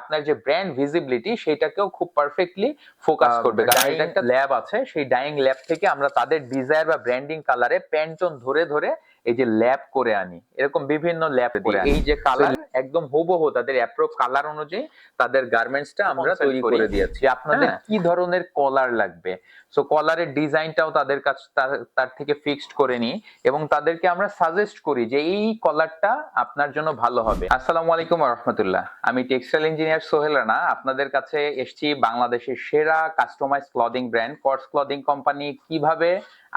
আপনার যে brand visibility সেটাকেও খুব পারফেক্টলি ফোকাস করবে। কারণ এটা একটা ল্যাব আছে, সেই ডাইং ল্যাব থেকে আমরা তাদের ডিজায়ার বা ব্র্যান্ডিং কালারে প্যান্টন ধরে ধরে এই যে ল্যাব করে আনি, এরকম বিভিন্ন ল্যাব করে আনি। এই যে কালার একদম হুবহু তাদের অ্যাপ্রুভ কালার অনুযায়ী তাদের গার্মেন্টসটা আমরা তৈরি করে দিয়েছি। আপনাদের কি ধরনের কলার লাগবে, সো কলারের ডিজাইনটাও তাদের কাছে তার থেকে ফিক্সড করে নিই এবং তাদেরকে আমরা সাজেস্ট করি যে এই কলারটা আপনার জন্য ভালো হবে। আসসালামু আলাইকুম ওয়া রাহমাতুল্লাহ। আমি টেক্সটাইল ইঞ্জিনিয়ার সোহেল রানা আপনাদের কাছে এসেছি বাংলাদেশের সেরা customize clothing brand Cotts clothing company কিভাবে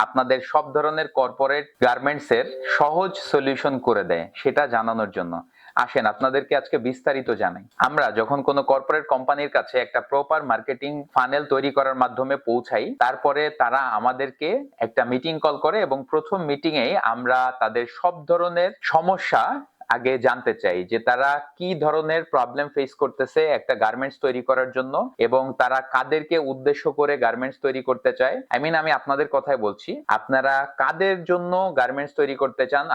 আপনাদের সব ধরনের কর্পোরেট গার্মেন্টস এর সহজ সলিউশন করে দেয় সেটা জানানোর জন্য। আসেন আপনাদেরকে আজকে বিস্তারিত জানাই। আমরা যখন কোনো কর্পোরেট কোম্পানির কাছে একটা প্রপার মার্কেটিং ফানেল তৈরি করার মাধ্যমে পৌঁছাই, তারপরে তারা আমাদেরকে একটা মিটিং কল করে এবং প্রথম মিটিং এ আমরা তাদের সব ধরনের সমস্যা আগে জানতে চাই, যে তারা কি ধরনের প্রবলেম ফেস করতেছে একটা গার্মেন্টস তৈরি করার জন্য এবং তারা কাদেরকে উদ্দেশ্য করে গার্মেন্টস তৈরি করতে চায়। আমি আপনাদের কথাই বলছি, আপনারা কাদের জন্য গার্মেন্টস তৈরি করতে চান,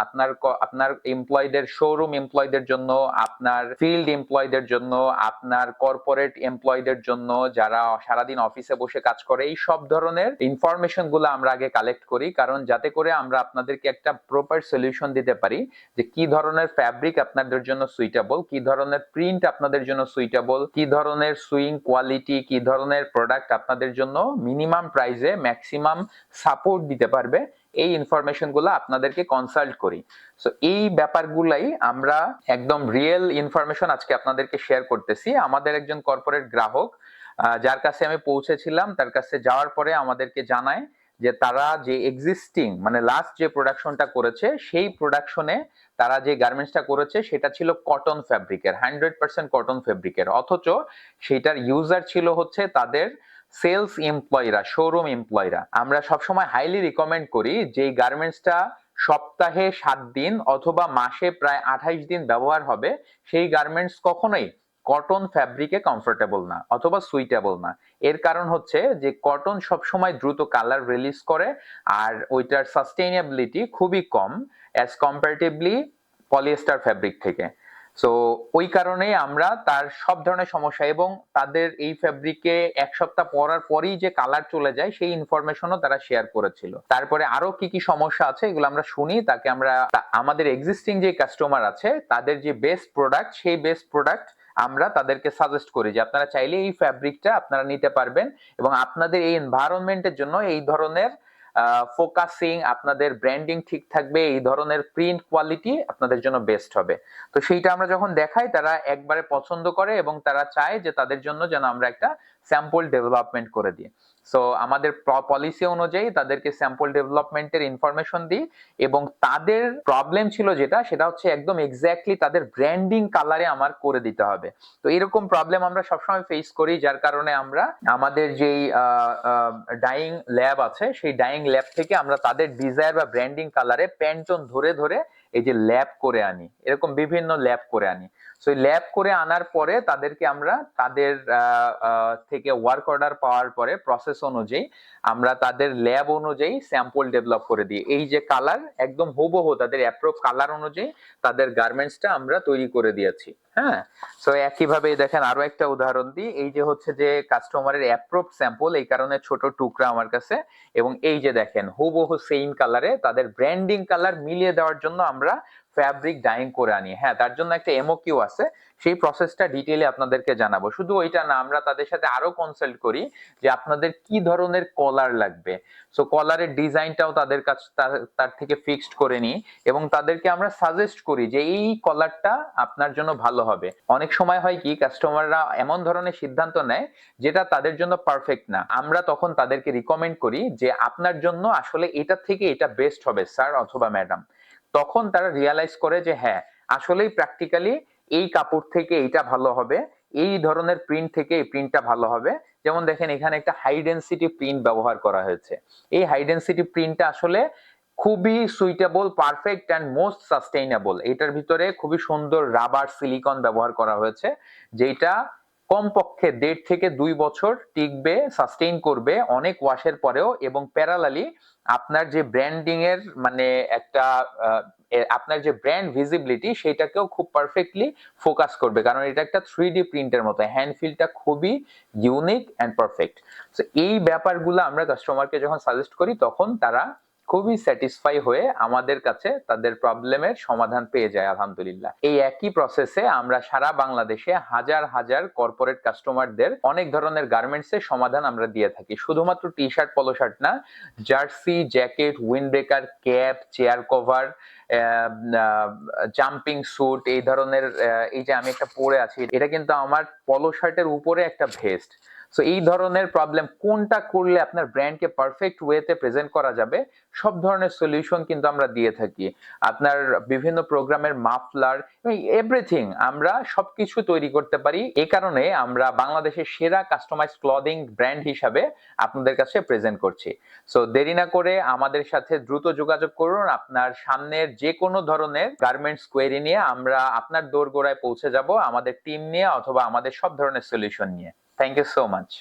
আপনার এমপ্লয়ীদের, শোরুম এমপ্লয়ীদের জন্য, আপনার ফিল্ড এমপ্লয়ীদের জন্য, আপনার কর্পোরেট এমপ্লয়ীদের জন্য যারা সারাদিন অফিসে বসে কাজ করে, এই সব ধরনের ইনফরমেশন গুলো আমরা আগে কালেক্ট করি, কারণ যাতে করে আমরা আপনাদেরকে একটা প্রপার সলিউশন দিতে পারি যে কি ধরনের ফ্যাব্রিক আপনাদের জন্য সুইটেবল, কি ধরনের প্রিন্ট আপনাদের জন্য সুইটেবল, কি ধরনের সুইং কোয়ালিটি, কি ধরনের প্রোডাক্ট আপনাদের জন্য মিনিমাম প্রাইসে ম্যাক্সিমাম সাপোর্ট দিতে পারবে। এই ইনফরমেশন গুলো আপনাদেরকে কনসাল্ট করি। সো এই ব্যাপারগুলাই আমরা একদম রিয়েল ইনফরমেশন আজকে আপনাদেরকে শেয়ার করতেছি। আমাদের একজন কর্পোরেট গ্রাহক যার কাছে আমি পৌঁছেছিলাম, তার কাছে যাওয়ার পরে আমাদেরকে জানায় যে তারা যে এক্সিস্টিং মানে লাস্ট যে প্রোডাকশনটা করেছে সেই প্রোডাকশনে তারা যে গার্মেন্টসটা করেছে সেটা ছিল কটন ফ্যাব্রিকের, 100% কটন ফ্যাব্রিকের, অথচ সেটার ইউজার ছিল হচ্ছে তাদের সেলস এমপ্লয়িরা, শোরুম এমপ্লয়িরা। আমরা সবসময় হাইলি রিকমেন্ড করি যে এই গার্মেন্টসটা সপ্তাহে 7 দিন অথবা মাসে প্রায় 28 দিন ব্যবহার হবে, সেই গার্মেন্টস কখনোই কটন ফ্যাব্রিকে কমফোর্টেবল না অথবা সুইটেবল না। এর কারণ হচ্ছে যে কটন সবসময় দ্রুত কালার রিলিজ করে আর ওইটার সাস্টেইনেবিলিটি খুবই কম অ্যাজ কম্পারেটিভলি পলিয়েস্টার ফ্যাব্রিক থেকে। সো ওই কারণে আমরা তার সব ধরনের সমস্যা এবং তাদের এই ফ্যাব্রিকে 1 সপ্তাহ পরার পরেই যে কালার চলে যায় সেই ইনফরমেশনও তারা শেয়ার করেছিল। তারপরে আরো কি কি সমস্যা আছে এগুলো আমরা শুনি, তাকে আমরা আমাদের এক্সিস্টিং যে কাস্টমার আছে তাদের যে বেস্ট প্রোডাক্ট, সেই বেস্ট প্রোডাক্ট আমরা তাদেরকে সাজেস্ট করি যে আপনারা চাইলে এই ফ্যাব্রিকটা আপনারা নিতে পারবেন এবং আপনাদের এই এনভায়রনমেন্টের জন্য এই ধরনের ফোকাসিং, আপনাদের ব্র্যান্ডিং ঠিক থাকবে, এই ধরনের প্রিন্ট কোয়ালিটি আপনাদের জন্য বেস্ট হবে। তো সেইটা আমরা যখন দেখাই তারা একবারে পছন্দ করে এবং তারা চায় যে তাদের জন্য যেন আমরা একটা স্যাম্পল ডেভেলপমেন্ট করে দিই। সো আমাদের পলিসি অনুযায়ী তাদেরকে স্যাম্পল ডেভেলপমেন্টের ইনফরমেশন দিই এবং তাদের প্রবলেম ছিল যেটা, সেটা হচ্ছে একদম এক্স্যাক্টলি তাদের ব্র্যান্ডিং কালারে আমার করে দিতে হবে। তো এরকম প্রবলেম আমরা সবসময় ফেস করি, যার কারণে আমরা আমাদের যেই ডাইং ল্যাব আছে সেই ডাইং ল্যাব থেকে আমরা তাদের ডিজায়ার বা ব্র্যান্ডিং কালারে প্যান্টন ধরে ধরে এই যে ল্যাব করে আনি, এরকম বিভিন্ন ল্যাব করে আনি। সো ল্যাব করে আনার পরে তাদেরকে আমরা তাদের থেকে ওয়ার্ক অর্ডার পাওয়ার পরে প্রসেস অনুযায়ী আমরা তাদের ল্যাব অনুযায়ী স্যাম্পল ডেভেলপ করে দিই। এই যে কালার একদম হুবহু তাদের অ্যাপ্রুভ কালার অনুযায়ী তাদের গার্মেন্টসটা আমরা তৈরি করে দিয়েছি। হ্যাঁ, সো একইভাবে দেখেন আরো একটা উদাহরণ দিই। এই যে হচ্ছে যে কাস্টমারের অ্যাপ্রুভ স্যাম্পল, এই কারণে ছোট টুকরা আমার কাছে, এবং এই যে দেখেন হুবহু সেম কালারে তাদের ব্র্যান্ডিং কালার মিলিয়ে দেওয়ার জন্য আমরা ফ্যাব্রিক ডাইং করে আনি। হ্যাঁ, তার জন্য একটা এমওকিউ আছে, সেই প্রসেসটা ডিটেইলে আপনাদেরকে জানাবো। শুধু ওইটা না, আমরা তাদের সাথে আরো কনসাল্ট করি যে আপনাদের কি ধরনের কলার লাগবে। সো কলারের ডিজাইনটাও তাদের কাছে তার থেকে ফিক্সড করে নিই এবং তাদেরকে আমরা সাজেস্ট করি যে এই কলারটা আপনার জন্য ভালো হবে। অনেক সময় হয় কি কাস্টমাররা এমন ধরনের সিদ্ধান্ত নেয় যেটা তাদের জন্য পারফেক্ট না, আমরা তখন তাদেরকে রিকমেন্ড করি যে আপনার জন্য আসলে এটা থেকে এটা বেস্ট হবে স্যার অথবা ম্যাডাম। তখন তারা রিয়ালাইজ করে যে হ্যাঁ আসলেই প্র্যাকটিক্যালি এই কাপড় থেকে এইটা ভালো হবে, এই ধরনের প্রিন্ট থেকে এই প্রিন্টটা ভালো হবে। যেমন দেখেন এখানে একটা হাই ডেনসিটি প্রিন্ট ব্যবহার করা হয়েছে, এই হাই ডেনসিটি প্রিন্টটা আসলে খুবই suitable, perfect and most sustainable. এটার ভিতরে খুবই সুন্দর রাবার সিলিকন ব্যবহার করা হয়েছে, যেটা কমপক্ষে 1.5 থেকে 2 বছর টিকবে, সাস্টেইন করবে অনেক ওয়াশের পরেও, এবং প্যারালালি আপনার যে ব্র্যান্ডিং এর মানে একটা আপনার যে ব্র্যান্ড ভিজিবিলিটি সেটাকেও খুব পারফেক্টলি ফোকাস করবে, কারণ এটা একটা 3D প্রিন্টের মতো, হ্যান্ড ফিলটা খুবই ইউনিক এন্ড পারফেক্ট। তো এই ব্যাপারগুলো আমরা কাস্টমারকে যখন সাজেস্ট করি তখন তারা খুবই স্যাটিসফাই হয়ে আমাদের কাছে তাদের প্রবলেমের সমাধান পেয়ে যায় আলহামদুলিল্লাহ। এই একই প্রসেসে আমরা সারা বাংলাদেশে হাজার হাজার কর্পোরেট কাস্টমারদের অনেক ধরনের গার্মেন্টস এর সমাধান আমরা দিয়ে থাকি, শুধুমাত্র টি শার্ট পলো শার্ট না, jersey, jacket, windbreaker, cap, chair cover, jumping suit, এই ধরনের এই যে আমি একটা পরে আছি এটা কিন্তু আমার পলো শার্টের উপরে একটা ভেস্ট। সো এই ধরনের প্রবলেম কোনটা করলে আপনার ব্র্যান্ডকে পারফেক্ট ওয়েতে প্রেজেন্ট করা যাবে, সব ধরনের সলিউশন কিন্তু আমরা দিয়ে থাকি। আপনার বিভিন্ন প্রোগ্রামের মাফলার, এভরিথিং আমরা সবকিছু তৈরি করতে পারি। এই কারণে আমরা বাংলাদেশের সেরা কাস্টমাইজ ক্লদিং ব্র্যান্ড হিসাবে আপনাদের কাছে প্রেজেন্ট করছি। সো দেরি না করে আমাদের সাথে দ্রুত যোগাযোগ করুন। আপনার সামনের যে কোনো ধরনের গার্মেন্টস কোয়েরি নিয়ে আমরা আপনার দোরগোড়ায় পৌঁছে যাব, আমাদের টিম নিয়ে অথবা আমাদের সব ধরনের সলিউশন নিয়ে। Thank you so much.